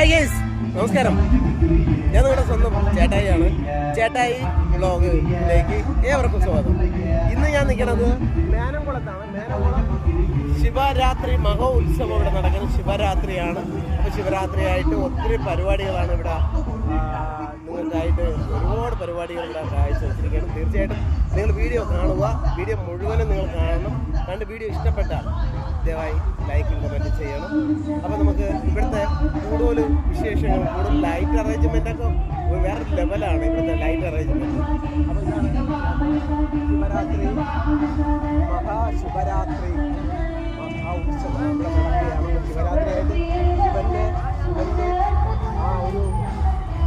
Hi guys, നമസ്കാരം. ഞാൻ നിങ്ങളുടെ സ്വന്തം ചേട്ടായിയാണ്. ചേട്ടായി വ്ളോഗിലേക്ക് ഏവർക്കും സ്വാഗതം. ഇന്ന് ഞാൻ നിൽക്കുന്നത് മേനംകുളത്താണ്. മേനംകുളം ശിവരാത്രി മഹോത്സവം ഇവിടെ നടക്കുന്ന ശിവരാത്രിയാണ്. അപ്പോൾ ശിവരാത്രിയായിട്ട് ഒത്തിരി പരിപാടികളാണ് ഇവിടെ നിങ്ങൾക്കായിട്ട്. ഒരുപാട് പരിപാടികൾ ഇവിടെ കാഴ്ചവെച്ചിരിക്കുകയാണ്. തീർച്ചയായിട്ടും നിങ്ങൾ വീഡിയോ കാണുക. വീഡിയോ മുഴുവനും നിങ്ങൾ കാണണം. കണ്ട് വീഡിയോ ഇഷ്ടപ്പെട്ടാൽ ദയവായി ലൈക്കും കമൻറ്റ് ചെയ്യണം. അപ്പോൾ നമുക്ക് ഇവിടുത്തെ കൂടുതൽ വിശേഷങ്ങൾ, കൂടുതൽ ലൈറ്റ് അറേഞ്ച്മെൻറ്റൊക്കെ വേറെ ലെവലാണ് ഇവിടുത്തെ ലൈറ്റ് അറേഞ്ച്മെൻറ്റ്. അപ്പോൾ ഇതാണ് ശിവരാത്രി, മഹാശിവരാത്രി മഹാ ഉത്സവം ഇവിടെ നടക്കുകയാണ്. ശിവരാത്രിയായിട്ട് ശിവൻ്റെ ആ ഒരു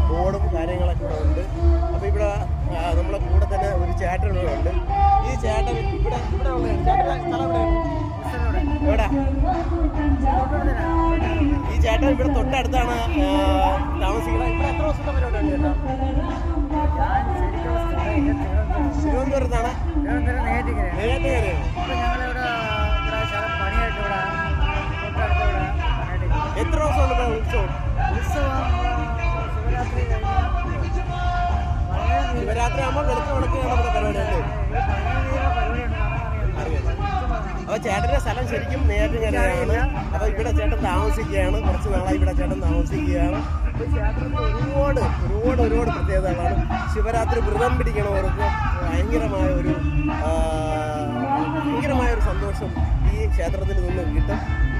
ബോർഡും കാര്യങ്ങളൊക്കെ ഇവിടെ ഉണ്ട്. അപ്പോൾ ഇവിടെ നമ്മളെ കൂടെ തന്നെ ഒരു ചേട്ടൻ ഇവിടെ ഉണ്ട്. ഈ ചേട്ടൻ ഇവിടെ ഉള്ള ചേട്ടൻ സ്ഥലം എവിടെ? ഈ ചേട്ടൻ ഇവിടെ തൊട്ടടുത്താണ് താമസിക്കുന്നത്. ഇവിടെ എത്ര ദിവസത്തെ പരിപാടി ഉണ്ട് ചേട്ടാ? തിരുവനന്തപുരത്താണ്. എത്ര ദിവസമുണ്ട് ഉത്സവം? ശിവരാത്രി ആകുമ്പോൾ വെളുത്ത ഉണക്കുകയാണ് നമ്മുടെ പരിപാടി ഉണ്ട്. അപ്പോൾ ചേട്ടൻ്റെ സ്ഥലം ശരിക്കും നെയ്യാറ്റിൻകരയാണ്. അപ്പോൾ ഇവിടെ ചേട്ടൻ താമസിക്കുകയാണ്. കുറച്ച് നാളായി ഇവിടെ ചേട്ടൻ താമസിക്കുകയാണ്. അപ്പോൾ ക്ഷേത്രത്തിൽ ഒരുപാട് പ്രത്യേകതകളാണ്. ശിവരാത്രി വ്രതം പിടിക്കണവർക്ക് ഭയങ്കരമായൊരു സന്തോഷം ഈ ക്ഷേത്രത്തിൽ നിന്ന് കിട്ടും.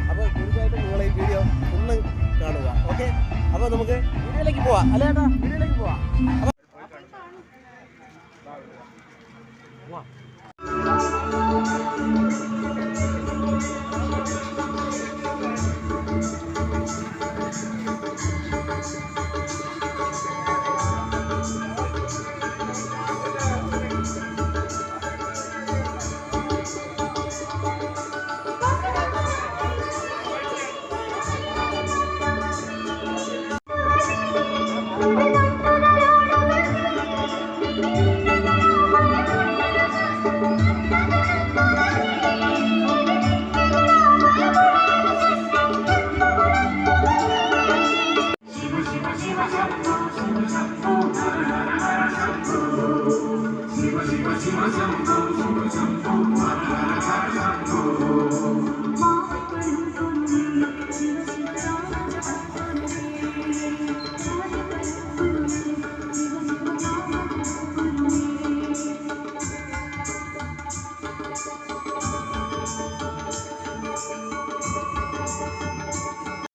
അപ്പോൾ തീർച്ചയായിട്ടും നിങ്ങൾ ഈ വീഡിയോ ഒന്ന് കാണുക. ഓക്കെ, അപ്പോൾ നമുക്ക് വീഡിയോയിലേക്ക് പോവാം. അല്ലേ ചേട്ടാ, വീഡിയോയിലേക്ക് പോവാം.